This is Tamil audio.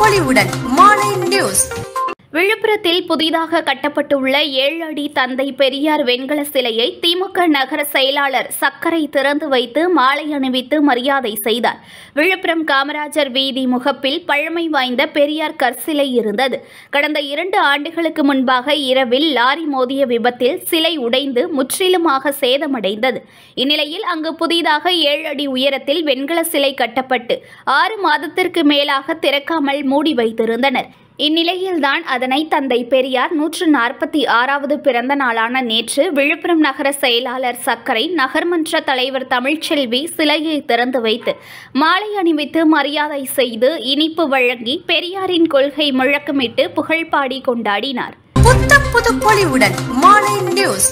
பொலிவுடன் மாலை நியூஸ். விழுப்புரத்தில் புதிதாக கட்டப்பட்டுள்ள 7 அடி தந்தை பெரியார் வெண்கல சிலையை திமுக நகர செயலாளர் சக்கரை திறந்து வைத்து மாலை அணிவித்து மரியாதை செய்தார். விழுப்புரம் காமராஜர் வீதி முகப்பில் பழமை வாய்ந்த பெரியார் கற்சிலை இருந்தது. கடந்த 2 ஆண்டுகளுக்கு முன்பாக இரவில் லாரி மோதிய விபத்தில் சிலை உடைந்து முற்றிலுமாக சேதமடைந்தது. இந்நிலையில் அங்கு புதிதாக 7 அடி உயரத்தில் வெண்கல சிலை கட்டப்பட்டு 6 மாதத்திற்கு மேலாக திறக்காமல் மூடி வைத்திருந்தனர். இந்நிலையில்தான் அதனை தந்தை பெரியார் 146வது பிறந்த நாளான நேற்று விழுப்புரம் நகர செயலாளர் சக்கரை, நகர்மன்ற தலைவர் தமிழ்ச்செல்வி சிலையை திறந்து வைத்து மாலை அணிவித்து மரியாதை செய்து இனிப்பு வழங்கி பெரியாரின் கொள்கை முழக்கமிட்டு புகழ்பாடி கொண்டாடினார். புத்தம் புது பொலிவுடன் மாலை நியூஸ்.